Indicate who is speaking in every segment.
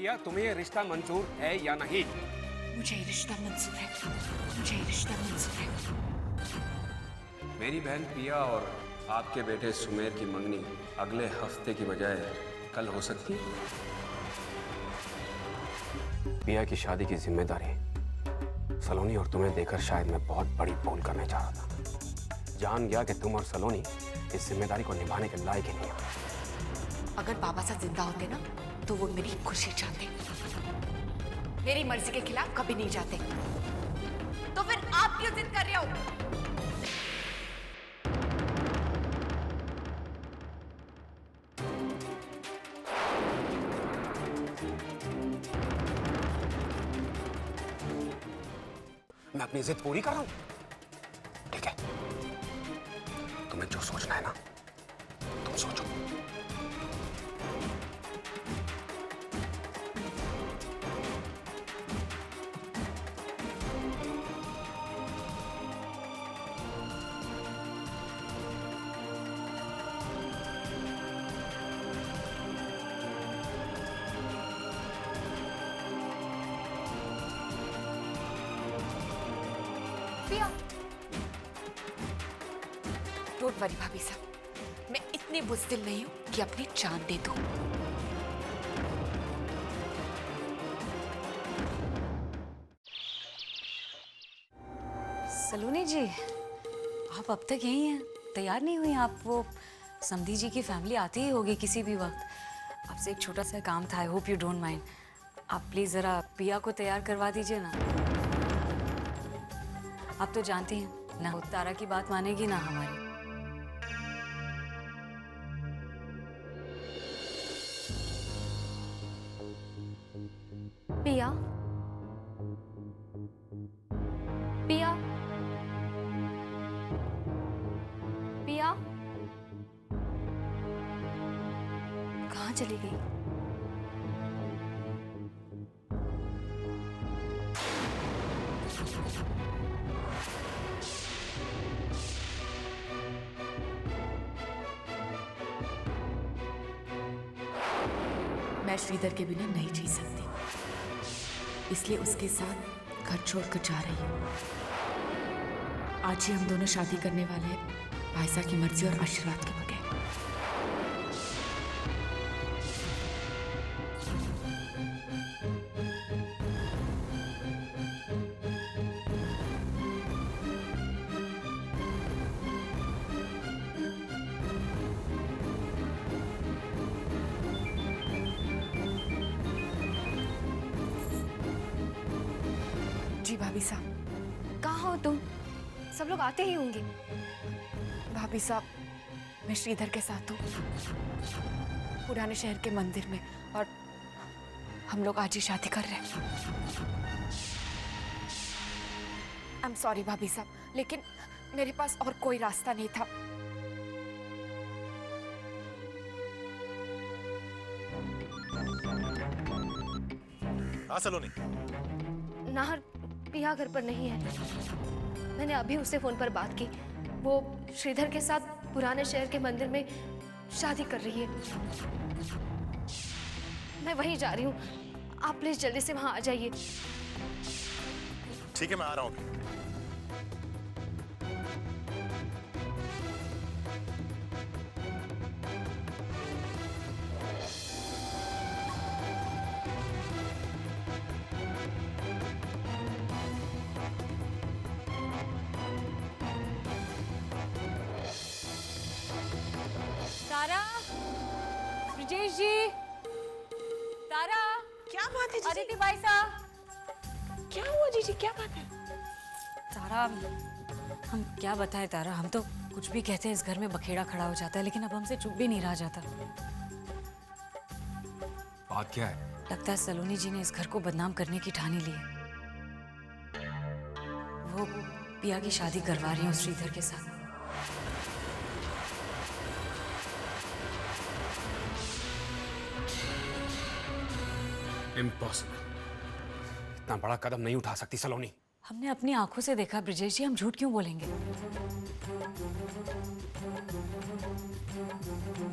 Speaker 1: पिया, तुम्हें ये रिश्ता मंजूर है या नहीं?
Speaker 2: मुझे ये रिश्ता मंजूर है, मुझे ये रिश्ता मंजूर है।
Speaker 1: मेरी बहन पिया और आपके बेटे सुमेर की मंगनी अगले हफ्ते की बजाय कल हो सकती है। पिया की शादी की जिम्मेदारी सलोनी और तुम्हें देकर शायद मैं बहुत बड़ी भूल करने जा रहा था। जान गया कि तुम और सलोनी इस जिम्मेदारी को निभाने के लायक ही नहीं हो।
Speaker 2: अगर बाबा साहब जिंदा होते ना तो वो मेरी खुशी चाहते, मेरी मर्जी के खिलाफ कभी नहीं जाते। तो फिर आप क्यों जिद कर रहे हो?
Speaker 1: मैं अपनी जिद पूरी कर रहा हूं। ठीक है, तुम्हें जो सोचना है ना तुम सोचो।
Speaker 2: पिया, डोंट वरी भाभी साहब, मैं इतनी बुज़दिल नहीं हूं कि अपनी जान दे दूं।
Speaker 3: सलोनी जी, आप अब तक यहीं हैं, तैयार नहीं हुई आप? वो समधी जी की फैमिली आती ही होगी किसी भी वक्त। आपसे एक छोटा सा काम था, I hope you don't mind. आप प्लीज जरा पिया को तैयार करवा दीजिए ना। आप तो जानती हैं ना, तारा की बात मानेगी ना हमारी।
Speaker 4: पिया, पिया, पिया, कहाँ चली गई?
Speaker 2: मैं श्रीधर के बिना नहीं जी सकती, इसलिए उसके साथ घर छोड़कर जा रही हूँ। आज ही हम दोनों शादी करने वाले हैं, भाईसा की मर्जी और आशीर्वाद के बगैर। जी भाभी साहब।
Speaker 4: कहाँ हो तुम? सब लोग आते ही होंगे।
Speaker 2: भाभी साहब, मैं श्रीधर के साथ हूँ, पुराने शहर के मंदिर में, और हम लोग आज ही शादी कर रहे हैं। आई एम सॉरी भाभी साहब, लेकिन मेरे पास और कोई रास्ता नहीं था।
Speaker 5: हाँ सलोनी।
Speaker 4: नाहर, पिया घर पर नहीं है। मैंने अभी उससे फोन पर बात की। वो श्रीधर के साथ पुराने शहर के मंदिर में शादी कर रही है। मैं वहीं जा रही हूँ, आप प्लीज जल्दी से वहां आ जाइए।
Speaker 5: ठीक है, मैं आ रहा हूँ।
Speaker 3: तारा, ब्रिजेश जी, तारा।
Speaker 2: क्या बात है
Speaker 3: अदिति भाई साहब।
Speaker 2: क्या हुआ जीजी, क्या बात है?
Speaker 3: तारा, हम क्या बताएं तारा, हम तो कुछ भी कहते हैं इस घर में बखेड़ा खड़ा हो जाता है, लेकिन अब हमसे चुप भी नहीं रहा जाता।
Speaker 1: बात क्या है?
Speaker 3: लगता है सलोनी जी ने इस घर को बदनाम करने की ठानी ली है। वो पिया की शादी करवा रही हूँ श्रीधर के साथ।
Speaker 1: इम्पॉसिबल। इतना बड़ा कदम नहीं उठा सकती सलोनी।
Speaker 3: हमने अपनी आंखों से देखा ब्रिजेश जी, हम झूठ क्यों बोलेंगे?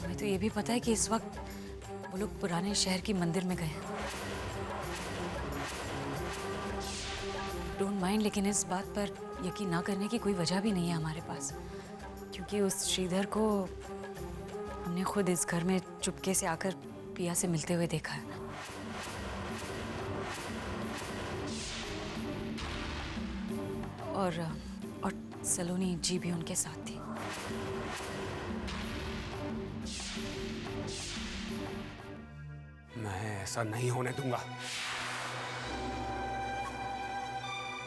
Speaker 3: हमें तो ये भी पता है कि इस वक्त वो लोग पुराने शहर की मंदिर में गए हैं। डोंट माइंड, लेकिन इस बात पर यकीन ना करने की कोई वजह भी नहीं है हमारे पास, क्योंकि उस श्रीधर को हमने खुद इस घर में चुपके से आकर पिया से मिलते हुए देखा है। और सलोनी जी भी उनके साथ थी।
Speaker 1: मैं ऐसा नहीं होने दूंगा।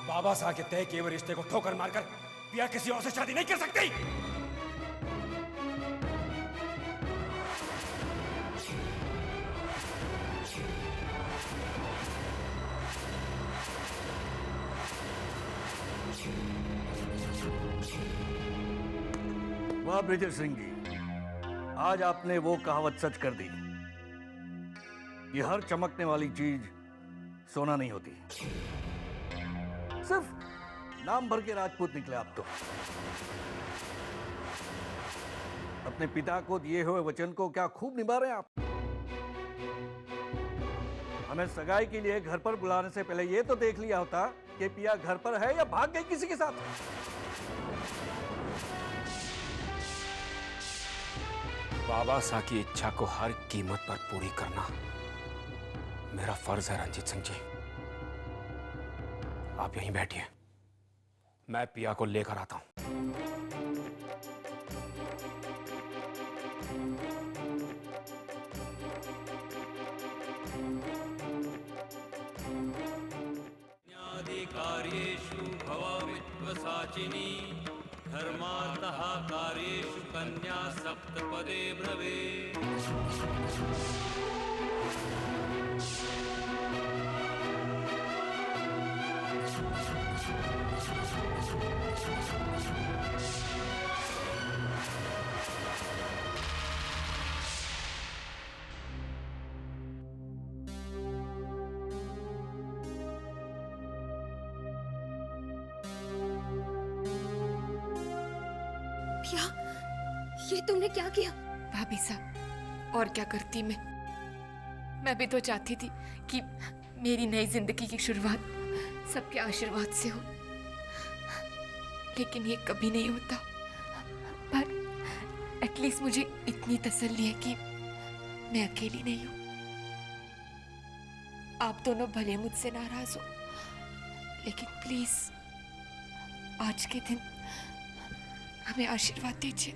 Speaker 1: बाबा साहब के तय किए हुए रिश्ते को ठोकर मारकर पिया किसी और से शादी नहीं कर सकती।
Speaker 6: वाह ब्रिजेश सिंह जी, आज आपने वो कहावत सच कर दी कि हर चमकने वाली चीज सोना नहीं होती। सिर्फ नाम भर के राजपूत निकले आप तो। अपने पिता को दिए हुए वचन को क्या खूब निभा रहे हैं आप। हमें सगाई के लिए घर पर बुलाने से पहले ये तो देख लिया होता कि पिया घर पर है या भाग गई किसी के साथ।
Speaker 1: बाबा साहब की इच्छा को हर कीमत पर पूरी करना मेरा फर्ज है रंजीत सिंह जी। आप यहीं बैठिए, मैं पिया को लेकर आता हूं।
Speaker 7: कार्येषु भवाविद्वसाचिनी धर्मातः कार्येषु कन्या सप्तपदे ब्रवेत्।
Speaker 4: पिया, ये तुमने क्या किया?
Speaker 2: भाभी साहब, और क्या करती मैं भी तो चाहती थी कि मेरी नई जिंदगी की शुरुआत सबके आशीर्वाद से हो, लेकिन ये कभी नहीं होता। पर एटलीस्ट मुझे इतनी तसल्ली है कि मैं अकेली नहीं हूं। आप दोनों भले मुझसे नाराज हो, लेकिन प्लीज आज के दिन हमें आशीर्वाद दीजिए।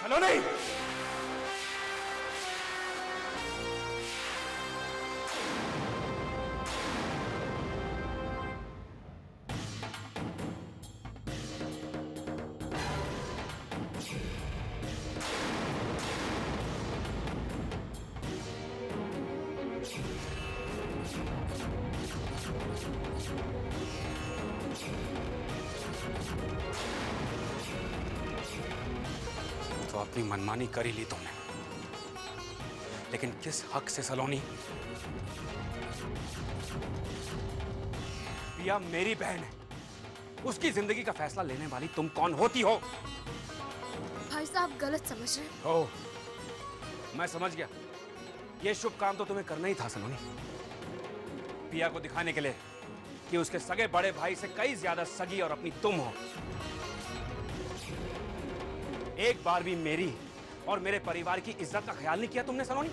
Speaker 1: सलोनी! तो अपनी मनमानी कर ही ली तुमने, लेकिन किस हक से सलोनी? पिया मेरी बहन है, उसकी जिंदगी का फैसला लेने वाली तुम कौन होती हो?
Speaker 4: भाई साहब गलत समझ रहे हैं।
Speaker 1: ओह, मैं समझ गया। ये शुभ काम तो तुम्हें करना ही था सलोनी। पिया को दिखाने के लिए कि उसके सगे बड़े भाई से कई ज्यादा सगी और अपनी तुम हो। एक बार भी मेरी और मेरे परिवार की इज्जत का ख्याल नहीं किया तुमने सलोनी।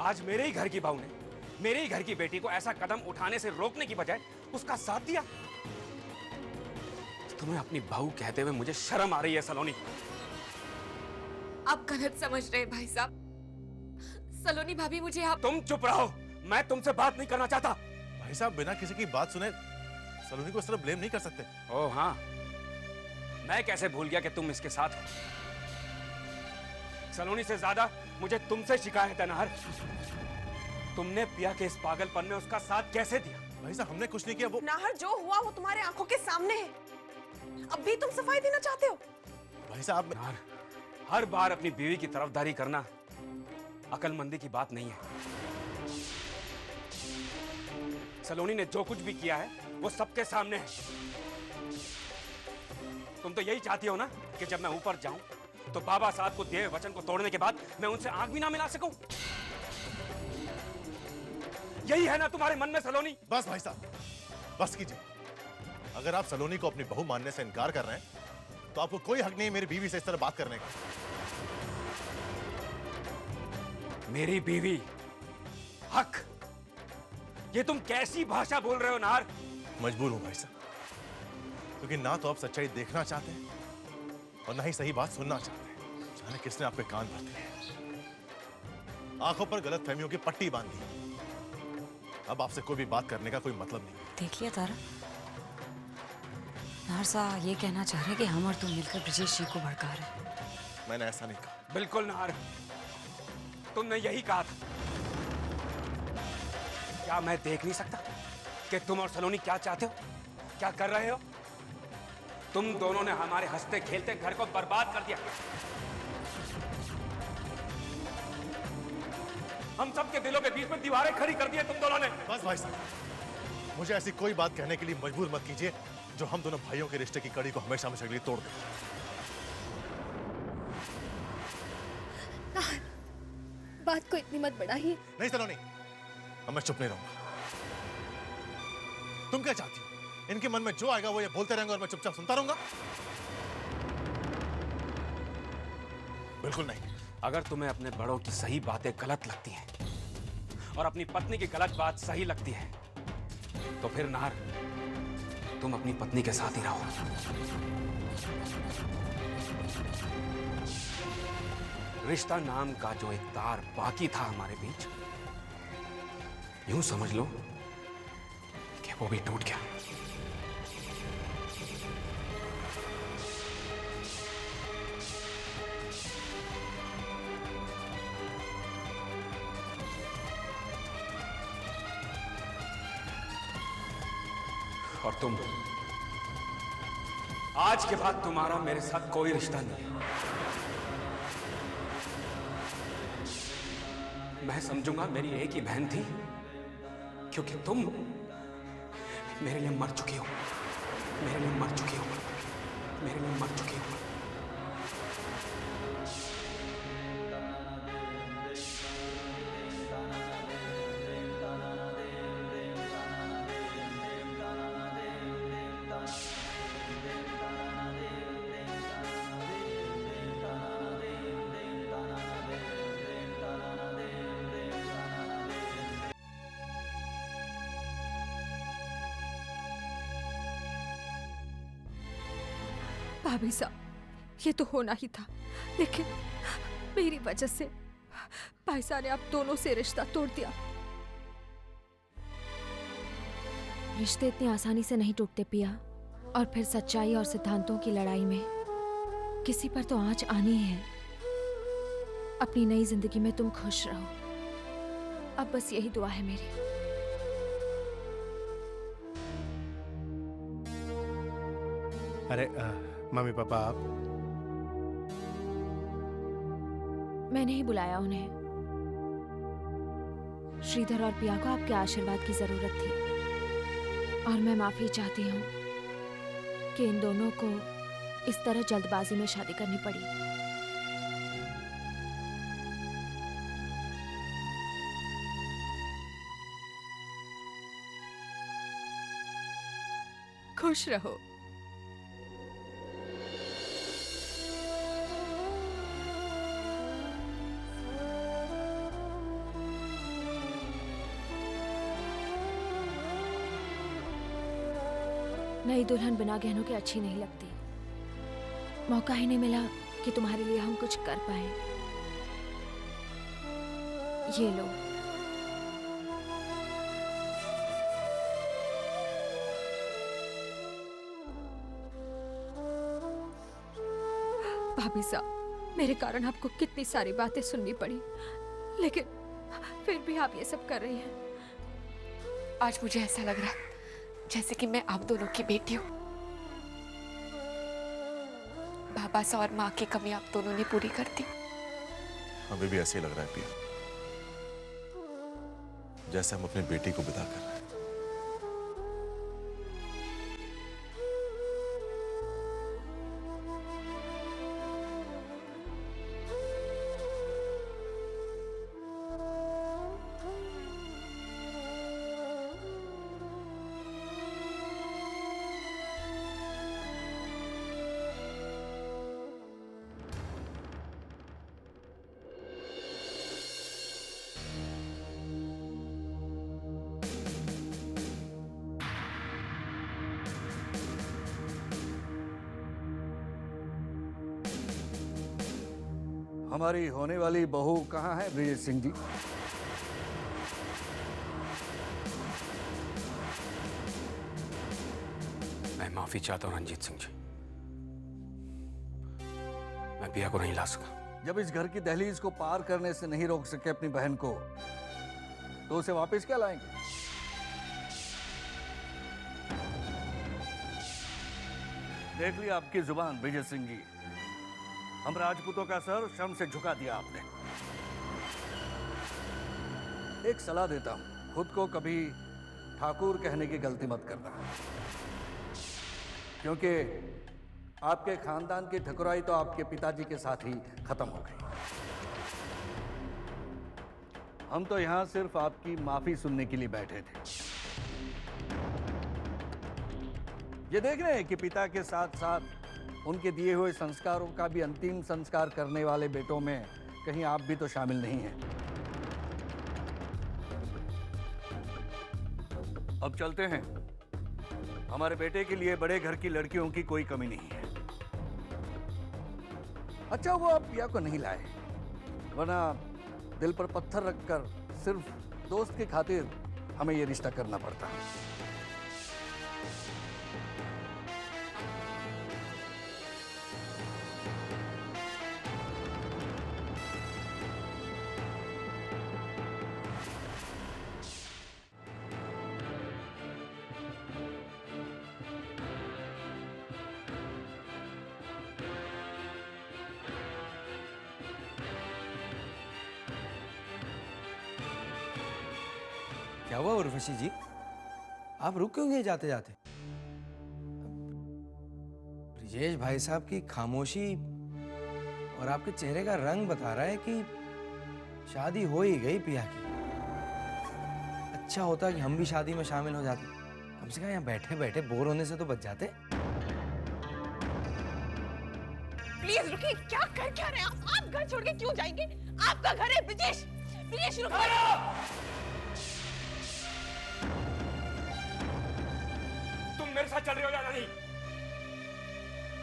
Speaker 1: आज मेरे ही घर की बहू ने मेरे ही घर की बेटी को ऐसा कदम उठाने से रोकने की बजाय उसका साथ दिया। तुम्हें अपनी बहू कहते हुए मुझे शर्म आ रही है सलोनी।
Speaker 2: आप गलत समझ रहे हैं भाई साहब। सलोनी भाभी मुझे आप।
Speaker 1: तुम चुप रहो, मैं तुमसे बात नहीं करना चाहता।
Speaker 5: भाई साहब बिना किसी की बात सुने सलोनी को इस तरह ब्लेम नहीं कर सकते।
Speaker 1: ओह हाँ, मैं कैसे भूल गया कि तुम इसके साथ हो। सलोनी से ज्यादा मुझे तुमसे शिकायत है नाहर। तुमने पिया के इस पागलपन में उसका साथ कैसे दिया?
Speaker 5: भाई साहब हमने कुछ नहीं किया। वो
Speaker 8: नाहर, जो हुआ वो तुम्हारे आंखों के सामने है। अब भी तुम सफाई देना चाहते हो?
Speaker 5: भाई साहब
Speaker 1: नाहर, हर बार अपनी बीवी की तरफदारी करना अकलमंदी की बात नहीं है। सलोनी ने जो कुछ भी किया है वो सबके सामने है। तुम तो यही चाहती हो ना कि जब मैं ऊपर जाऊं तो बाबा साहब को दिए वचन को तोड़ने के बाद मैं उनसे आंख भी ना मिला सकूं। यही है ना तुम्हारे मन में सलोनी?
Speaker 5: बस भाई साहब, बस कीजिए। अगर आप सलोनी को अपनी बहू मानने से इनकार कर रहे हैं तो आपको कोई हक नहीं मेरी बीवी से इस तरह बात करने का।
Speaker 1: मेरी बीवी? हक? ये तुम कैसी भाषा बोल रहे हो नार?
Speaker 5: मजबूर हूं भाई साहब, क्योंकि ना तो आप सच्चाई देखना चाहते हैं और ना ही सही बात सुनना चाहते हैं। जाने किसने आपके कान भर दिए, आंखों पर गलत फहमियों की पट्टी बांध दी। अब आपसे कोई भी बात करने का कोई मतलब नहीं।
Speaker 3: देख लिया तारा, नार साहब ये कहना चाह रहे हैं कि हम और तुम मिलकर ब्रजेश जी को भड़का रहे हैं।
Speaker 5: मैंने ऐसा नहीं कहा।
Speaker 1: बिल्कुल नार, तुमने यही कहा था। क्या मैं देख नहीं सकता कि तुम और सलोनी क्या चाहते हो, क्या कर रहे हो? तुम दोनों ने हमारे हंसते खेलते घर को बर्बाद कर दिया। हम सबके दिलों के बीच में दीवारें खड़ी कर दी तुम दोनों ने।
Speaker 5: बस भाई साहब, मुझे ऐसी कोई बात कहने के लिए मजबूर मत कीजिए जो हम दोनों भाइयों के रिश्ते की कड़ी को हमेशा हमेशा के लिए तोड़ दे।
Speaker 4: बात को इतनी मत बढ़ाइए।
Speaker 5: नहीं सलोनी, अब मैं चुप नहीं रहूंगा। तुम क्या चाहती हो? इनके मन में जो आएगा वो ये बोलते रहेंगे और मैं चुपचाप सुनता रहूंगा? बिल्कुल नहीं।
Speaker 1: अगर तुम्हें अपने बड़ों की सही बातें गलत लगती हैं और अपनी पत्नी की गलत बात सही लगती है तो फिर नार तुम अपनी पत्नी के साथ ही रहो। रिश्ता नाम का जो एक तार बाकी था हमारे बीच, यूं समझ लो कि वो भी टूट गया। और तुम, आज के बाद तुम्हारा मेरे साथ कोई रिश्ता नहीं है। मैं समझूंगा मेरी एक ही बहन थी, क्योंकि तुम मेरे लिए मर चुकी हो, मेरे लिए मर चुकी हो, मेरे लिए मर चुकी हो।
Speaker 9: भाभी साहब, ये तो होना ही था, लेकिन मेरी वजह से भाई साहब ने आप दोनों से रिश्ता तोड़ दिया।
Speaker 10: रिश्ते इतनी आसानी से नहीं टूटते पिया, और फिर सच्चाई और सिद्धांतों की लड़ाई में किसी पर तो आंच आनी ही है। अपनी नई जिंदगी में तुम खुश रहो, अब बस यही दुआ है मेरी।
Speaker 11: अरे मम्मी पापा आप?
Speaker 10: मैंने ही बुलाया उन्हें। श्रीधर और पिया को आपके आशीर्वाद की जरूरत थी, और मैं माफी चाहती हूँ कि इन दोनों को इस तरह जल्दबाजी में शादी करनी पड़ी।
Speaker 9: खुश रहो।
Speaker 10: नई दुल्हन बिना गहनों के अच्छी नहीं लगती। मौका ही नहीं मिला कि तुम्हारे लिए हम कुछ कर पाए। ये लो।
Speaker 9: भाभी साहब, मेरे कारण आपको कितनी सारी बातें सुननी पड़ी, लेकिन फिर भी आप ये सब कर रही हैं।
Speaker 2: आज मुझे ऐसा लग रहा है जैसे कि मैं आप दोनों की बेटी हूँ। बाबा सा और माँ की कमी आप दोनों ने पूरी कर दी।
Speaker 5: हमें भी ऐसे ही लग रहा है पिया, जैसे हम अपनी बेटी को विदा कर रहे हैं।
Speaker 6: हमारी होने वाली बहू कहाँ है ब्रिजेश सिंह जी?
Speaker 1: मैं माफी चाहता हूं रंजीत सिंह जी, मैं पिया को नहीं ला सका।
Speaker 6: जब इस घर की दहलीज को पार करने से नहीं रोक सके अपनी बहन को, तो उसे वापस क्या लाएंगे? देख लिया आपकी जुबान ब्रिजेश सिंह जी, हम राजपूतों का सर शर्म से झुका दिया आपने। एक सलाह देता हूं, खुद को कभी ठाकुर कहने की गलती मत करना, क्योंकि आपके खानदान की ठकुराई तो आपके पिताजी के साथ ही खत्म हो गई। हम तो यहां सिर्फ आपकी माफी सुनने के लिए बैठे थे। ये देख रहे हैं कि पिता के साथ साथ उनके दिए हुए संस्कारों का भी अंतिम संस्कार करने वाले बेटों में कहीं आप भी तो शामिल नहीं हैं। अब चलते हैं, हमारे बेटे के लिए बड़े घर की लड़कियों की कोई कमी नहीं है। अच्छा वो आप पिया को नहीं लाए, वरना दिल पर पत्थर रखकर सिर्फ दोस्त की खातिर हमें ये रिश्ता करना पड़ता है।
Speaker 12: क्या हुआ उर्वशी जी, आप रुक क्यों गए जाते जाते? ब्रिजेश भाई साहब की खामोशी और आपके चेहरे का रंग बता रहा है कि शादी हो ही गई पिया की। अच्छा होता कि हम भी शादी में शामिल हो जाते, कम से कम यहाँ बैठे बैठे बोर होने से तो बच जाते।
Speaker 8: प्लीज रुकिए, क्या कर क्या रहे हैं आप घर छोड़ के क्यों जाएंगे? आपका घर है ब्रिजेश। ब्रिजेश रुकिए।
Speaker 1: तुम मेरे साथ चल रहे हो या नहीं?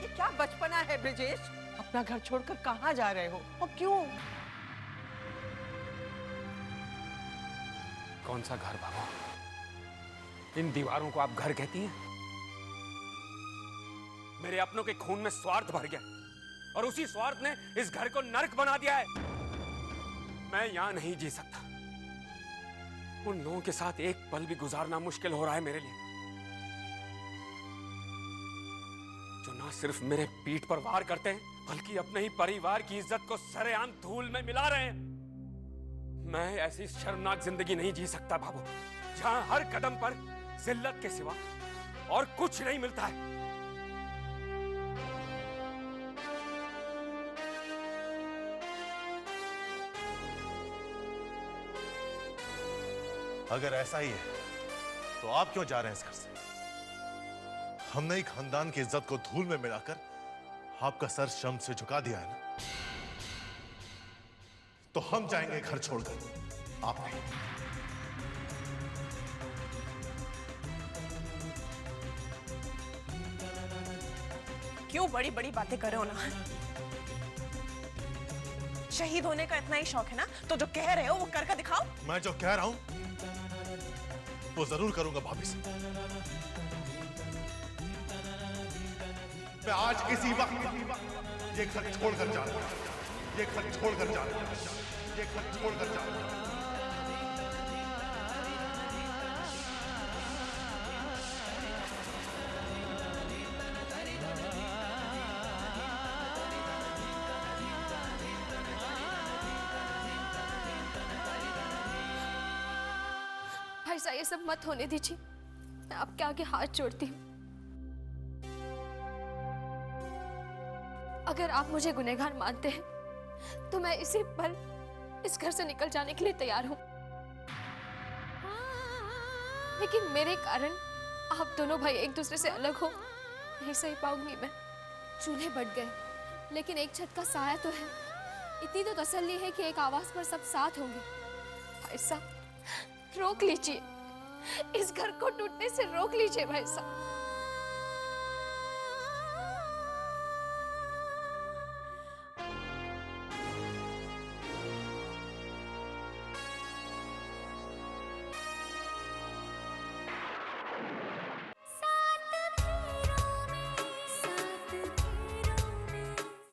Speaker 8: ये क्या बचपना है ब्रिजेश? अपना घर छोड़कर कहाँ जा रहे हो और क्यों?
Speaker 1: कौन सा घर बाबा? इन दीवारों को आप घर कहती हैं? मेरे अपनों के खून में स्वार्थ भर गया और उसी स्वार्थ ने इस घर को नर्क बना दिया है। मैं यहां नहीं जी सकता। उन लोगों के साथ एक पल भी गुजारना मुश्किल हो रहा है मेरे लिए, जो ना सिर्फ मेरे पीठ पर वार करते हैं बल्कि अपने ही परिवार की इज्जत को सरेआम धूल में मिला रहे हैं। मैं ऐसी शर्मनाक जिंदगी नहीं जी सकता बाबू, जहां हर कदम पर जिल्लत के सिवा और कुछ नहीं मिलता है।
Speaker 5: अगर ऐसा ही है तो आप क्यों जा रहे हैं इस घर से? हमने ही खानदान की इज्जत को धूल में मिलाकर आपका सर शर्म से झुका दिया है ना, तो हम जाएंगे घर छोड़कर, आप नहीं।
Speaker 8: क्यों बड़ी बड़ी बातें कर रहे हो ना? शहीद होने का इतना ही शौक है ना, तो जो कह रहे हो वो करके दिखाओ।
Speaker 5: मैं जो कह रहा हूं वो जरूर करूंगा भाभी से। मैं आज इसी वक्त ये घर छोड़कर जा रहा हूं, ये घर छोड़कर जा रहा हूं, ये घर छोड़कर जा रहा हूं।
Speaker 4: भाई साहब ये सब मत होने दीजिए, मैं आपके आगे हाथ जोड़ती हूँ। अगर आप मुझे गुनहगार मानते हैं तो मैं इसी पल इस घर से निकल जाने के लिए तैयार हूँ, लेकिन मेरे कारण आप दोनों भाई एक दूसरे से अलग हो नहीं सह पाऊंगी मैं। चूल्हे बढ़ गए लेकिन एक छत का साया तो है, इतनी तो तसल्ली है कि एक आवाज पर सब साथ होंगे। भाई साहब रोक लीजिए, इस घर को टूटने से रोक लीजिए भाई साहब।